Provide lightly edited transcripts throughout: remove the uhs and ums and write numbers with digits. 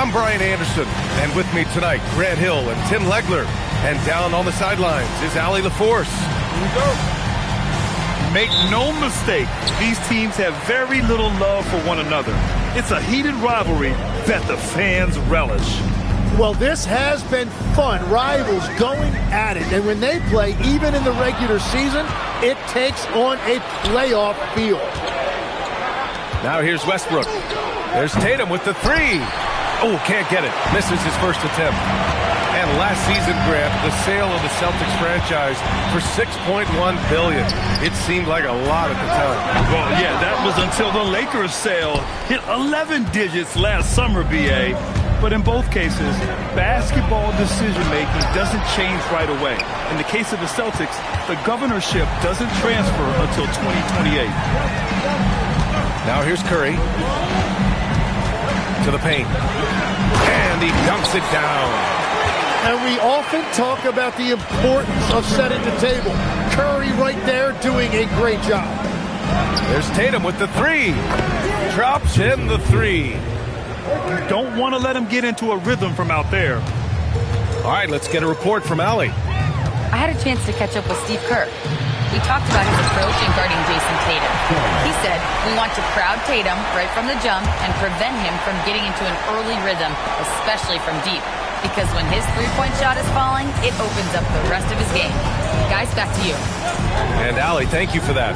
I'm Brian Anderson, and with me tonight, Grant Hill and Tim Legler. And down on the sidelines is Allie LaForce. Here we go. Make no mistake, these teams have very little love for one another. It's a heated rivalry that the fans relish. Well, this has been fun. Rivals going at it. And when they play, even in the regular season, it takes on a playoff feel. Now here's Westbrook. There's Tatum with the three. Oh, can't get it. Misses his first attempt. And last season, Grant, the sale of the Celtics franchise for $6.1 billion. It seemed like a lot at the time. Well, yeah, that was until the Lakers sale hit 11 digits last summer, B.A. But in both cases, basketball decision-making doesn't change right away. In the case of the Celtics, the governorship doesn't transfer until 2028. Now here's Curry. To the paint. And he dunks it down. And we often talk about the importance of setting the table. Curry right there doing a great job. There's Tatum with the three. Drops in the three. You don't want to let him get into a rhythm from out there. All right, let's get a report from Allie. I had a chance to catch up with Steve Kerr. We talked about his approach in guarding Jason Tatum. He said, we want to crowd Tatum right from the jump and prevent him from getting into an early rhythm, especially from deep. Because when his three-point shot is falling, it opens up the rest of his game. Guys, back to you. And Allie, thank you for that.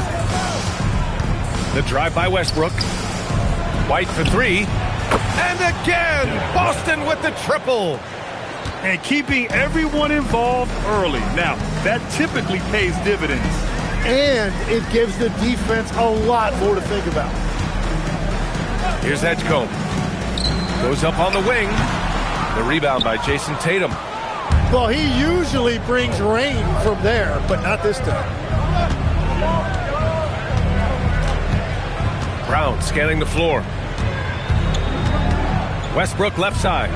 The drive by Westbrook. White for three. And again, Boston with the triple. And keeping everyone involved early. Now, that typically pays dividends. And it gives the defense a lot more to think about. Here's Edgecombe. Goes up on the wing. The rebound by Jason Tatum. Well, he usually brings rain from there, but not this time. Brown scanning the floor. Westbrook left side.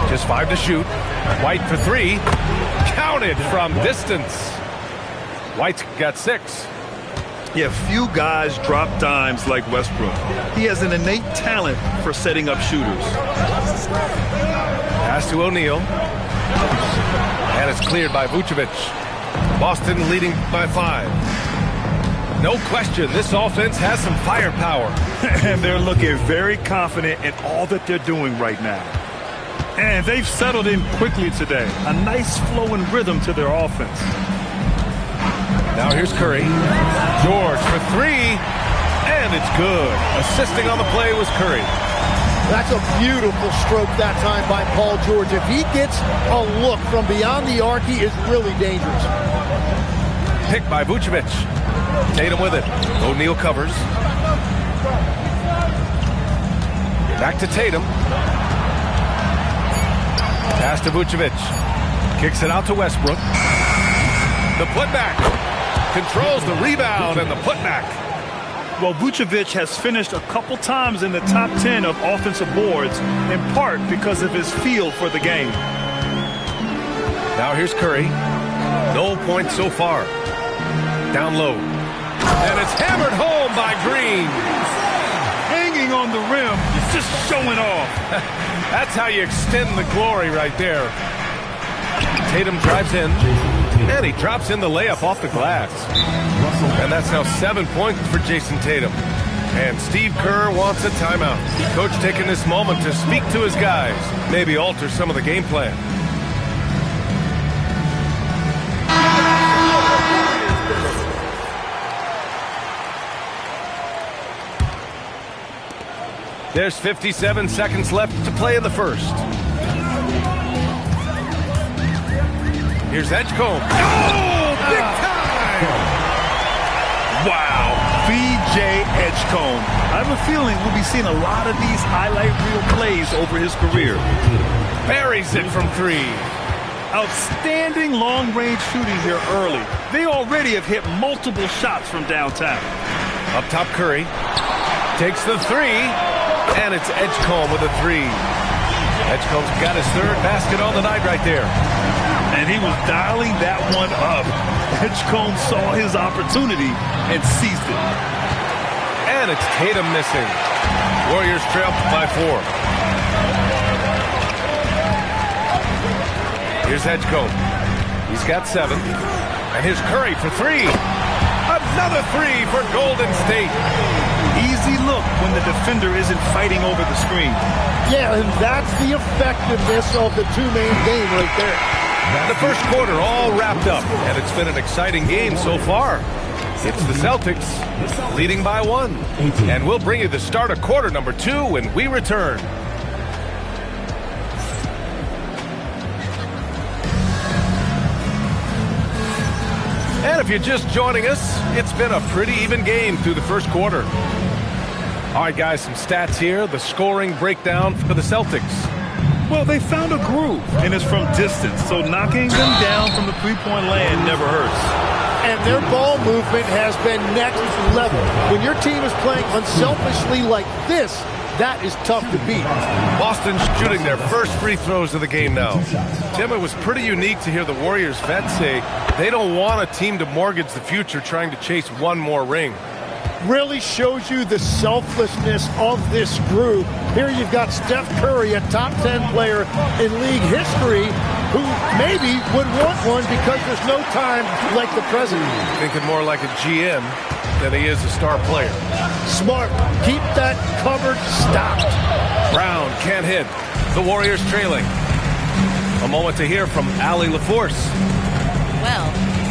Just 5 to shoot. White for three. Counted from distance. White's got 6. Yeah, few guys drop dimes like Westbrook. He has an innate talent for setting up shooters. Pass to O'Neal. And it's cleared by Vucevic. Boston leading by 5. No question, this offense has some firepower. And they're looking very confident in all that they're doing right now. And they've settled in quickly today. A nice flowing rhythm to their offense. Now here's Curry. George for three. And it's good. Assisting on the play was Curry. That's a beautiful stroke that time by Paul George. If he gets a look from beyond the arc, he is really dangerous. Picked by Vucevic. Tatum with it. O'Neal covers. Back to Tatum. Pass to Vucevic. Kicks it out to Westbrook. The putback. Controls the rebound and the putback. Well, Vucevic has finished a couple times in the top 10 of offensive boards, in part because of his feel for the game. Now here's Curry. No points so far. Down low. And it's hammered home by Green. Hanging on the rim, just showing off. That's how you extend the glory right there. Tatum drives in, and he drops in the layup off the glass. And that's now 7 points for Jason Tatum. And Steve Kerr wants a timeout. Coach taking this moment to speak to his guys, maybe alter some of the game plan. There's 57 seconds left to play in the first. Here's Edgecombe. Oh, big time! Wow, B.J. Edgecombe. I have a feeling we'll be seeing a lot of these highlight reel plays over his career. Buries it from three. Outstanding long-range shooting here early. They already have hit multiple shots from downtown. Up top, Curry takes the three. And it's Edgecombe with a three. Edgecombe's got his third basket on the night right there. And he was dialing that one up. Edgecombe saw his opportunity and seized it. And it's Tatum missing. Warriors trail by 4. Here's Edgecombe. He's got 7. And here's Curry for 3. Another 3 for Golden State. Easy look when the defender isn't fighting over the screen. Yeah, and that's the effectiveness of the two-man game right there. The first quarter all wrapped up, and it's been an exciting game so far. It's the Celtics leading by 1. And we'll bring you the start of quarter number 2 when we return. And if you're just joining us, it's been a pretty even game through the first quarter. All right, guys, some stats here. The scoring breakdown for the Celtics. Well, they found a groove, and it's from distance, so knocking them down from the three-point land never hurts. And their ball movement has been next level. When your team is playing unselfishly like this, that is tough to beat. Boston's shooting their first free throws of the game now. Tim, it was pretty unique to hear the Warriors vets say they don't want a team to mortgage the future trying to chase one more ring. Really shows you the selflessness of this group. Here you've got Steph Curry, a top 10 player in league history, who maybe would want one because there's no time like the present. Thinking more like a GM than he is a star player. Smart. Keep that covered stopped. Brown can't hit. The Warriors trailing. A moment to hear from Allie LaForce.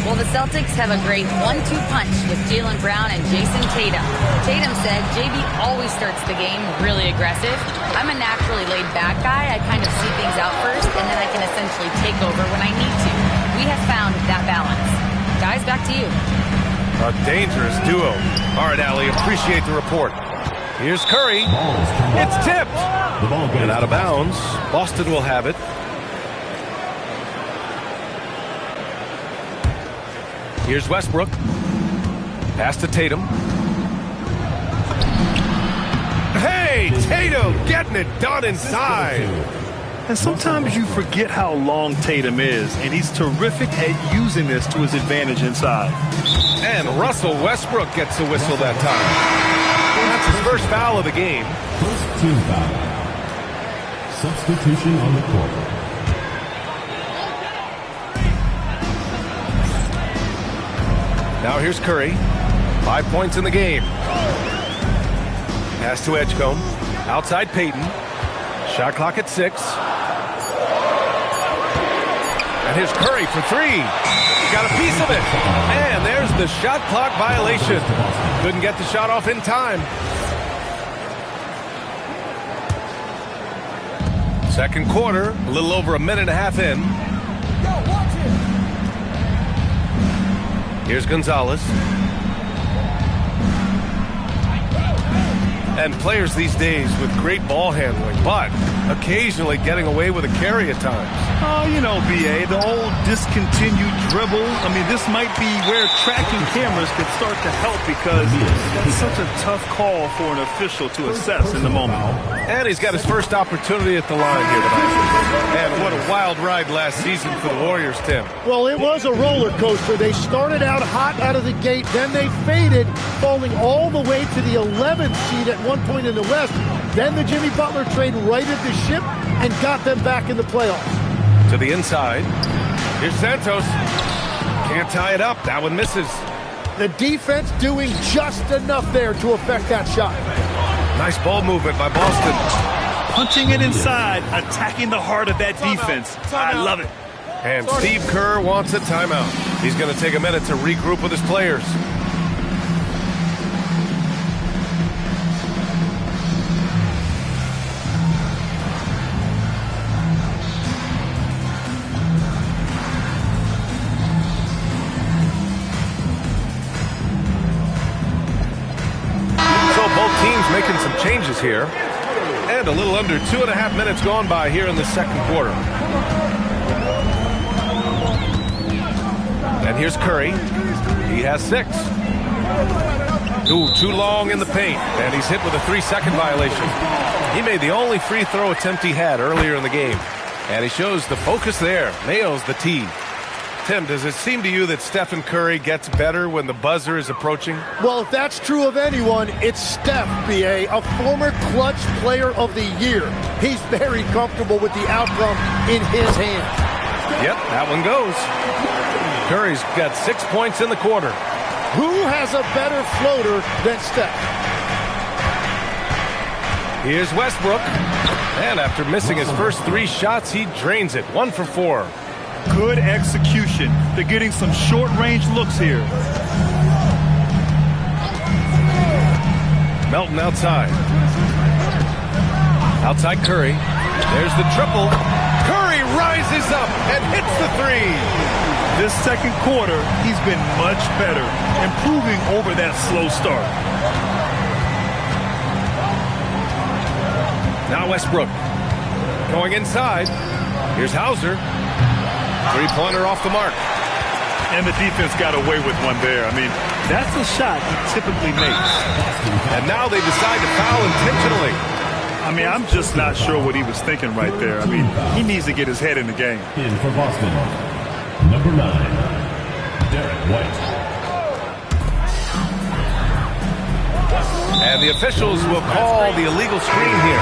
Well, the Celtics have a great 1-2 punch with Jaylen Brown and Jason Tatum. Tatum said JB always starts the game really aggressive. I'm a naturally laid-back guy. I kind of see things out first, and then I can essentially take over when I need to. We have found that balance. Guys, back to you. A dangerous duo. All right, Allie, appreciate the report. Here's Curry. It's tipped. And out of bounds. Boston will have it. Here's Westbrook. Pass to Tatum. Hey, Tatum getting it done inside. And sometimes you forget how long Tatum is, and he's terrific at using this to his advantage inside. And Russell Westbrook gets a whistle that time. That's his first foul of the game. First team foul. Substitution on the court. Now here's Curry. 5 points in the game. Pass to Edgecombe. Outside Payton. Shot clock at 6. And here's Curry for 3. Got a piece of it. And there's the shot clock violation. Couldn't get the shot off in time. Second quarter, a little over a minute and a half in. Here's Gonzalez. And players these days with great ball handling, but occasionally getting away with a carry at times. Oh, you know, B.A., the old discontinued dribble. I mean, this might be where tracking cameras could start to help because that's such a tough call for an official to assess in the moment. And he's got his first opportunity at the line here tonight. And what a wild ride last season for the Warriors, Tim. Well, it was a roller coaster. They started out hot out of the gate, then they faded, falling all the way to the 11th seed at one point in the West. Then the Jimmy Butler trade righted the ship and got them back in the playoffs. To the inside. Here's Santos. Can't tie it up. That one misses. The defense doing just enough there to affect that shot. Nice ball movement by Boston. Punching it inside, attacking the heart of that defense. I love it. And Steve Kerr wants a timeout. He's going to take a minute to regroup with his players. Teams making some changes here. And a little under 2.5 minutes gone by here in the second quarter. And here's Curry. He has 6. Ooh, too long in the paint. And he's hit with a 3-second violation. He made the only free throw attempt he had earlier in the game. And he shows the focus there. Nails the tee. Tim, does it seem to you that Stephen Curry gets better when the buzzer is approaching? Well, if that's true of anyone, it's Steph, B.A., a former clutch player of the year. He's very comfortable with the outcome in his hands. Yep, that one goes. Curry's got 6 points in the quarter. Who has a better floater than Steph? Here's Westbrook. And after missing his first 3 shots, he drains it. 1 for 4. Good execution. They're getting some short-range looks here. Melton outside. Outside Curry. There's the triple. Curry rises up and hits the 3. This second quarter, he's been much better, improving over that slow start. Now Westbrook going inside. Here's Hauser. 3-pointer off the mark. And the defense got away with one there. I mean, that's a shot he typically makes. And now they decide to foul intentionally. I mean, I'm just not sure what he was thinking right there. I mean, he needs to get his head in the game. In for Boston, number 9, Derek White. And the officials will call the illegal screen here.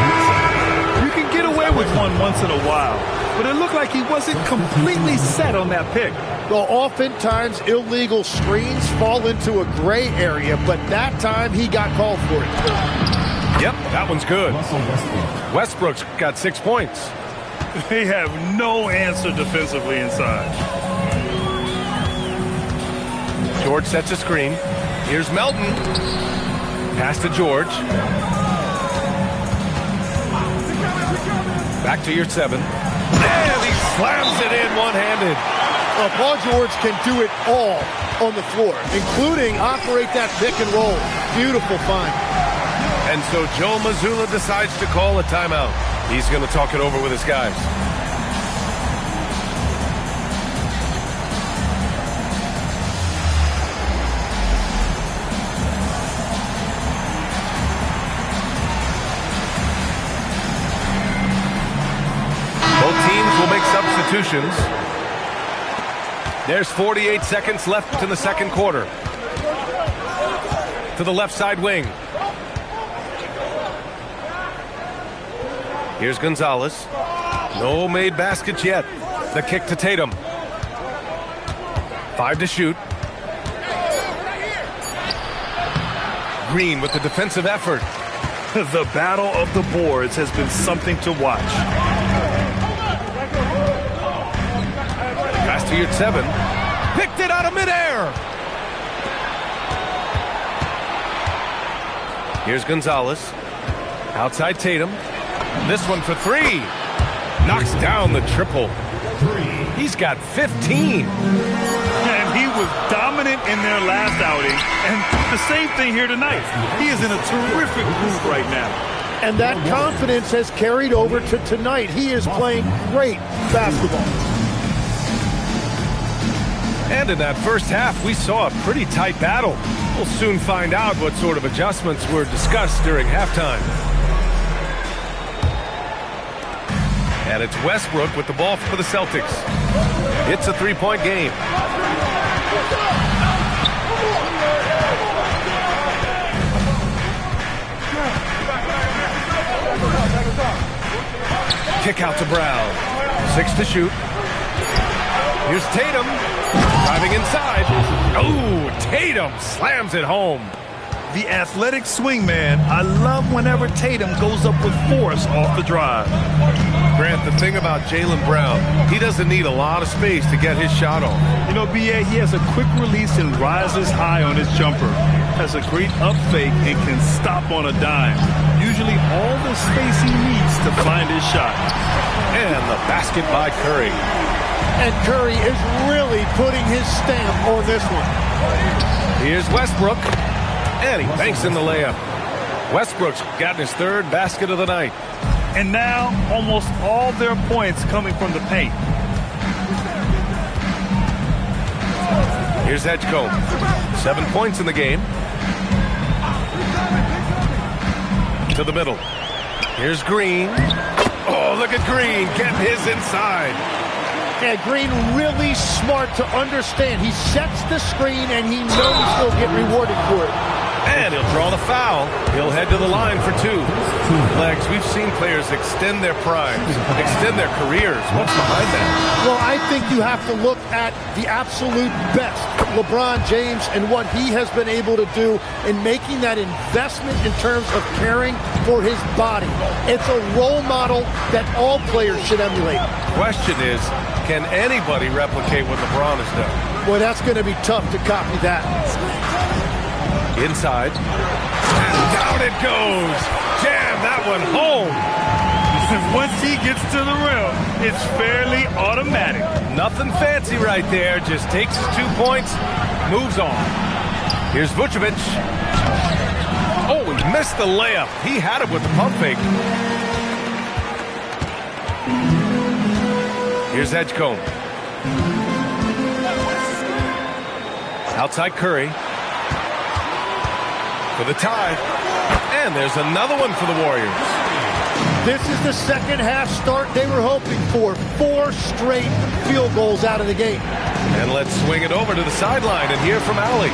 You can get away with one once in a while, but it looked like he wasn't completely set on that pick. Well, oftentimes illegal screens fall into a gray area, but that time he got called for it. Yep, that one's good. Westbrook. Westbrook's got 6 points. They have no answer defensively inside. George sets a screen. Here's Melton. Pass to George. Back to your 7. And he slams it in one-handed. Paul George can do it all on the floor, including operate that pick and roll. Beautiful find. And so Joe Mazzulla decides to call a timeout. He's going to talk it over with his guys. Both teams will make substitutions. There's 48 seconds left in the second quarter. To the left side wing. Here's Gonzalez. No made baskets yet. The kick to Tatum. 5 to shoot. Green with the defensive effort. The battle of the boards has been something to watch. Pass to your 7. Picked it out of midair. Here's Gonzalez. Outside Tatum. This one for 3. Knocks down the triple. He's got 15. And he was dominant in their last outing. And the same thing here tonight. He is in a terrific groove right now. And that confidence has carried over to tonight. He is playing great basketball. And in that first half, we saw a pretty tight battle. We'll soon find out what sort of adjustments were discussed during halftime. And it's Westbrook with the ball for the Celtics. It's a 3-point game. Kick out to Brown. 6 to shoot. Here's Tatum. Driving inside. Oh, Tatum slams it home. The athletic swingman. I love whenever Tatum goes up with force off the drive. Grant, the thing about Jaylen Brown, he doesn't need a lot of space to get his shot off. You know, B.A., he has a quick release and rises high on his jumper. Has a great up fake and can stop on a dime. Usually all the space he needs to find his shot. And the basket by Curry. And Curry is really putting his stamp on this one. Here's Westbrook. And he banks in the layup. Westbrook's gotten his 3rd basket of the night. And now almost all their points coming from the paint. Here's Edgecombe. 7 points in the game. To the middle. Here's Green. Oh, look at Green getting his inside. And Green really smart to understand. He sets the screen and he knows he'll get rewarded for it. And he'll draw the foul. He'll head to the line for two. Legs, we've seen players extend their primes, extend their careers. What's behind that? Well, I think you have to look at the absolute best, LeBron James, and what he has been able to do in making that investment in terms of caring for his body. It's a role model that all players should emulate. Question is, can anybody replicate what LeBron has done? Well, that's going to be tough to copy that. Inside. And down it goes. Jam that one home. Once he gets to the rim, it's fairly automatic. Nothing fancy right there. Just takes his 2 points, moves on. Here's Vucevic. Oh, he missed the layup. He had it with the pump fake. Here's Edgecombe. Outside Curry. For the tie. And there's another one for the Warriors. This is the second half start they were hoping for. 4 straight field goals out of the gate. And let's swing it over to the sideline and hear from Allie.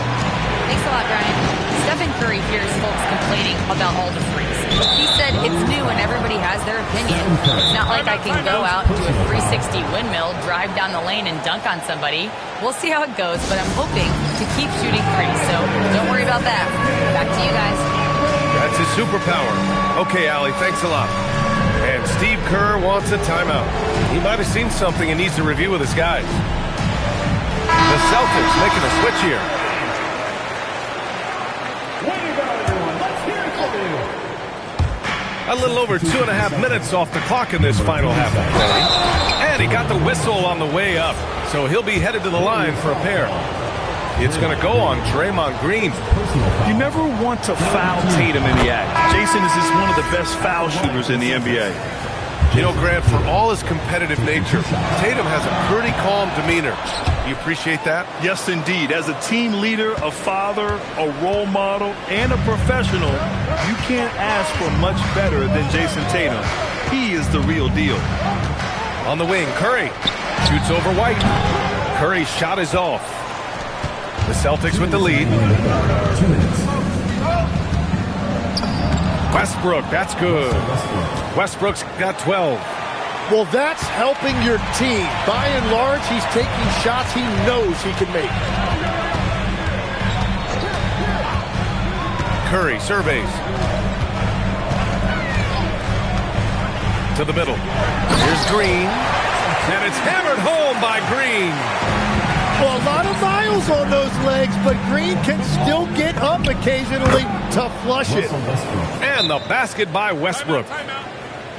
Thanks a lot, Brian. Stephen Curry hears folks complaining about all the threes. He said it's new and everybody has their opinion. It's not like I can go out and do a 360 windmill, drive down the lane and dunk on somebody. We'll see how it goes, but I'm hoping to keep shooting threes, so don't worry about that. Back to you guys. That's his superpower. Okay, Allie, thanks a lot. And Steve Kerr wants a timeout. He might have seen something and needs to review with his guys. The Celtics making a switch here. A little over 2.5 minutes off the clock in this final half of play. And he got the whistle on the way up, so he'll be headed to the line for a pair. It's going to go on Draymond Green. You never want to foul Tatum in the act. Jason is just one of the best foul shooters in the NBA. You know, Grant, for all his competitive nature, Tatum has a pretty calm demeanor. You appreciate that? Yes, indeed. As a team leader, a father, a role model, and a professional, you can't ask for much better than Jason Tatum. He is the real deal. On the wing, Curry shoots over White. Curry's shot is off. The Celtics with the lead. Westbrook, that's good. Westbrook's got 12. Well, that's helping your team. By and large, he's taking shots he knows he can make. Curry surveys. To the middle. Here's Green. And it's hammered home by Green. Well, a lot of miles on those legs, but Green can still get up occasionally to flush it. And the basket by Westbrook.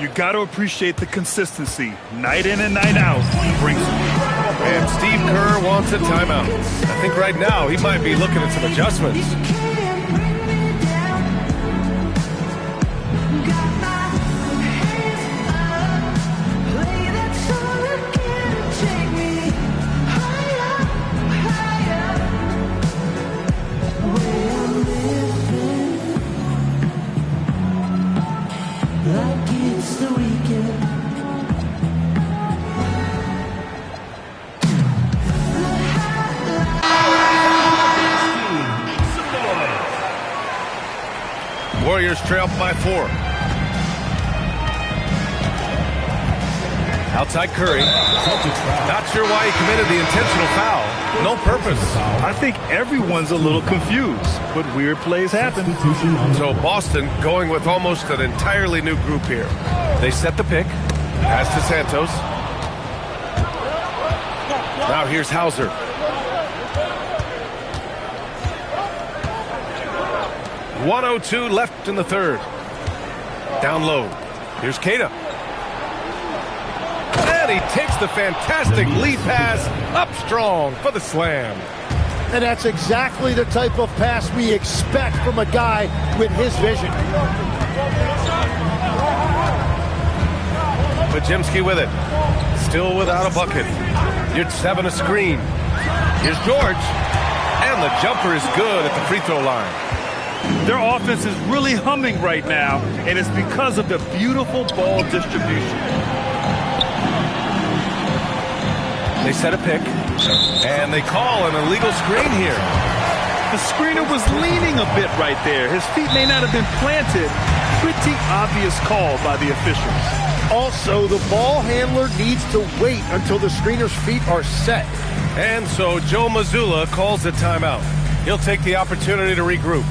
You got to appreciate the consistency. Night in and night out, he brings it. And Steve Kerr wants a timeout. I think right now he might be looking at some adjustments. Warriors trail by 4. Outside Curry. Not sure why he committed the intentional foul. No purpose. I think everyone's a little confused, but weird plays happen. So Boston going with almost an entirely new group here. They set the pick. Pass to Santos. Now here's Hauser. .102 left in the third. Down low. Here's Keita. And he takes the fantastic lead pass up strong for the slam. And that's exactly the type of pass we expect from a guy with his vision. Pajimski with it. Still without a bucket. It's having a screen. Here's George. And the jumper is good at the free throw line. Their offense is really humming right now, and it's because of the beautiful ball distribution. They set a pick, and they call an illegal screen here. The screener was leaning a bit right there. His feet may not have been planted. Pretty obvious call by the officials. Also, the ball handler needs to wait until the screener's feet are set. And so Joe Mazzulla calls the timeout. He'll take the opportunity to regroup.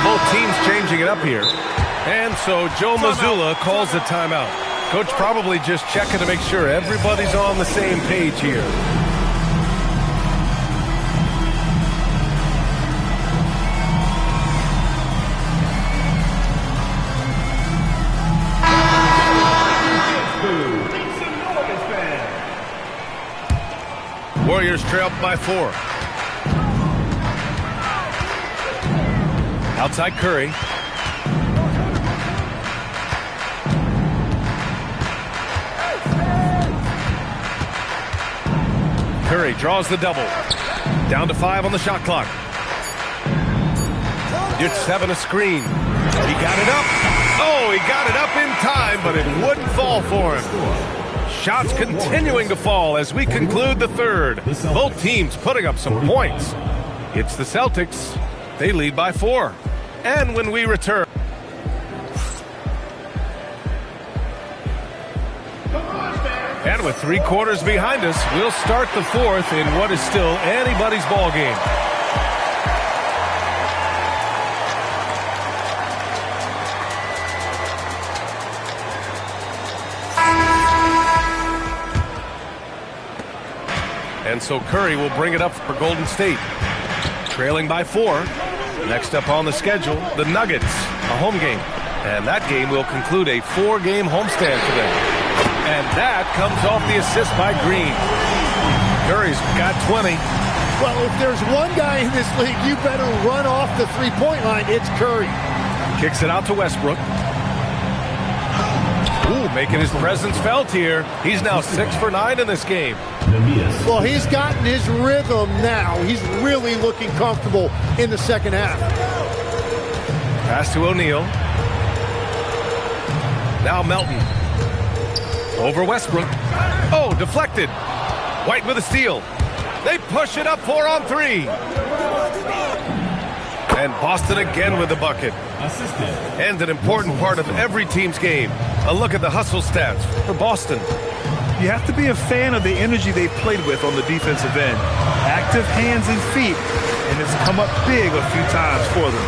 Both teams changing it up here. And so Joe Mazzulla calls the timeout. Coach probably just checking to make sure everybody's on the same page here. Warriors trail by 4. Outside Curry. Curry draws the double. Down to 5 on the shot clock. It's 7 a screen. He got it up. Oh, he got it up in time, but it wouldn't fall for him. Shots continuing to fall as we conclude the third. Both teams putting up some points. It's the Celtics. They lead by 4. And when we return, and with 3 quarters behind us, we'll start the fourth in what is still anybody's ball game. And so Curry will bring it up for Golden State. Trailing by 4. Next up on the schedule, the Nuggets, a home game. And that game will conclude a 4-game homestand for them. And that comes off the assist by Green. Curry's got 20. Well, if there's one guy in this league, you better run off the three-point line. It's Curry. Kicks it out to Westbrook. Ooh, making his presence felt here. He's now 6 for 9 in this game. Well, he's gotten his rhythm now. He's really looking comfortable in the second half. Pass to O'Neal. Now Melton. Over Westbrook. Oh, deflected. White with a steal. They push it up 4 on 3. And Boston again with the bucket. And an important part of every team's game. A look at the hustle stats for Boston. You have to be a fan of the energy they played with on the defensive end. Active hands and feet, and it's come up big a few times for them.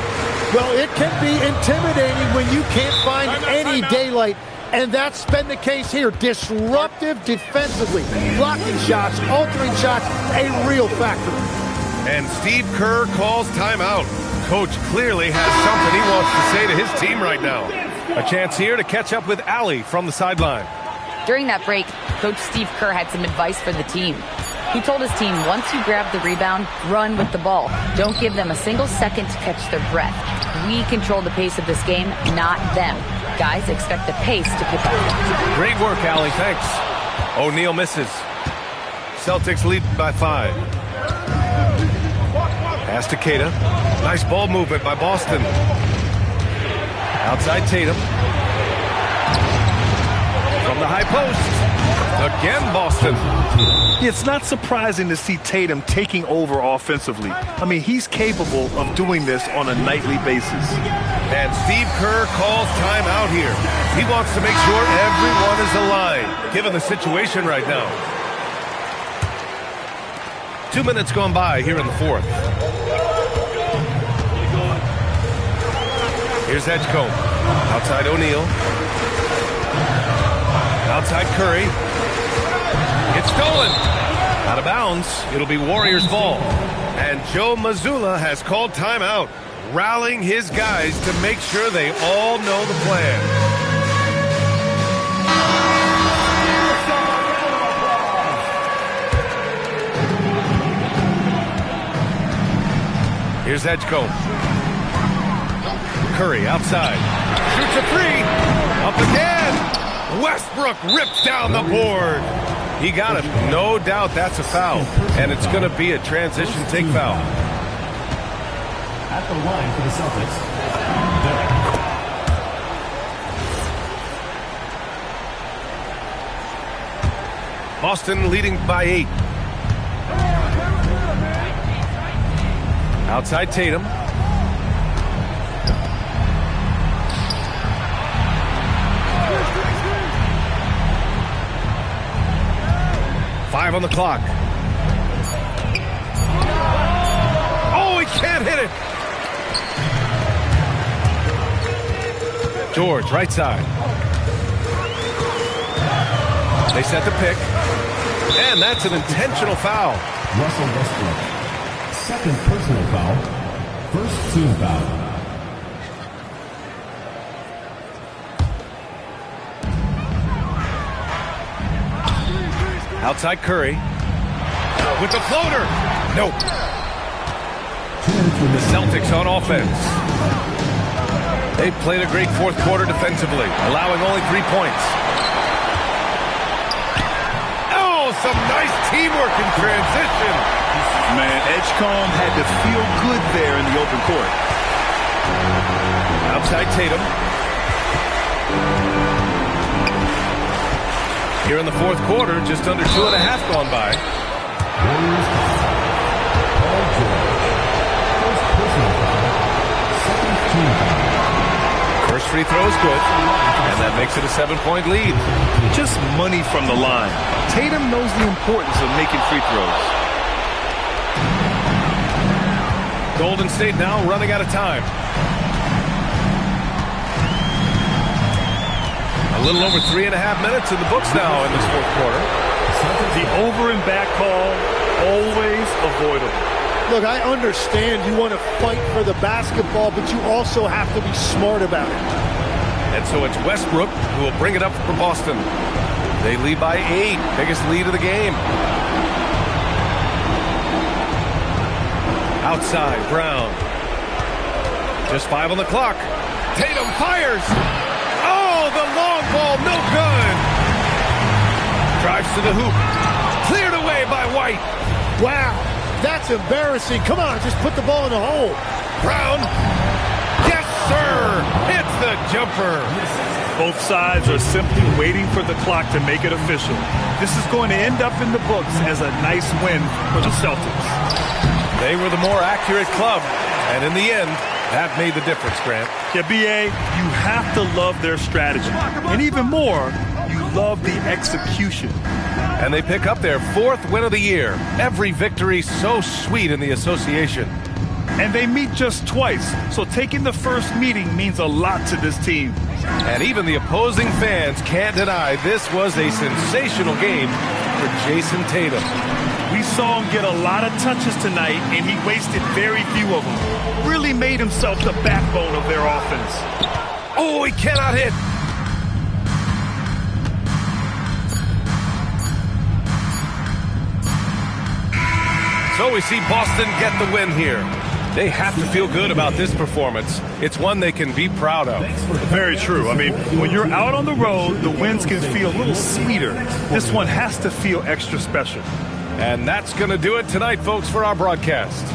Well, it can be intimidating when you can't find any daylight, and that's been the case here. Disruptive defensively, blocking shots, altering shots, a real factor. And Steve Kerr calls timeout. Coach clearly has something he wants to say to his team right now. A chance here to catch up with Allie from the sideline. During that break, Coach Steve Kerr had some advice for the team. He told his team, once you grab the rebound, run with the ball. Don't give them a single second to catch their breath. We control the pace of this game, not them. Guys, expect the pace to pick up. Great work, Allie. Thanks. O'Neal misses. Celtics lead by 5. Pass to Keita. Nice ball movement by Boston. Outside Tatum. From the high post. Again, Boston. It's not surprising to see Tatum taking over offensively. I mean, he's capable of doing this on a nightly basis. And Steve Kerr calls timeout here. He wants to make sure everyone is aligned, given the situation right now. 2 minutes gone by here in the fourth. Here's Edgecombe. Outside O'Neal. Outside Curry. It's stolen. Out of bounds. It'll be Warriors ball. And Joe Mazzulla has called timeout, rallying his guys to make sure they all know the plan. Here's Edgecombe. Curry outside. Shoots a 3. Up again. Westbrook rips down the board. He got him. No doubt that's a foul. And it's going to be a transition take foul. At the line for the Celtics, Derek. Boston leading by 8. Outside Tatum. Five on the clock. Oh, he can't hit it. George, right side. They set the pick. And that's an intentional foul. Russell Westbrook. Second personal foul. First team foul. Outside Curry. With the floater. Nope. The Celtics on offense. They played a great fourth quarter defensively, allowing only 3 points. Oh, some nice teamwork in transition. Man, Edgecombe had to feel good there in the open court. Outside Tatum. Here in the fourth quarter, just under 2.5 gone by. First free throw is good, and that makes it a 7-point lead. Just money from the line. Tatum knows the importance of making free throws. Golden State now running out of time. A little over 3.5 minutes in the books now in this fourth quarter. The over and back call, always avoidable. Look, I understand you want to fight for the basketball, but you also have to be smart about it. And so it's Westbrook who will bring it up for Boston. They lead by 8, biggest lead of the game. Outside, Brown. Just 5 on the clock. Tatum fires. Oh, the long ball, no good. Drives to the hoop. Cleared away by White. Wow, that's embarrassing. Come on, just put the ball in the hole. Brown. Yes, sir. Hits the jumper. Both sides are simply waiting for the clock to make it official. This is going to end up in the books as a nice win for the Celtics. They were the more accurate club, and in the end, that made the difference, Grant. Yeah, B.A., you have to love their strategy. And even more, you love the execution. And they pick up their 4th win of the year. Every victory so sweet in the association. And they meet just twice, so taking the first meeting means a lot to this team. And even the opposing fans can't deny this was a sensational game for Jason Tatum. We saw him get a lot of touches tonight, and he wasted very few of them. Really made himself the backbone of their offense. Oh, he cannot hit. So we see Boston get the win here. They have to feel good about this performance. It's one they can be proud of. Very true. I mean, when you're out on the road, the wins can feel a little sweeter. This one has to feel extra special. And that's going to do it tonight, folks, for our broadcast.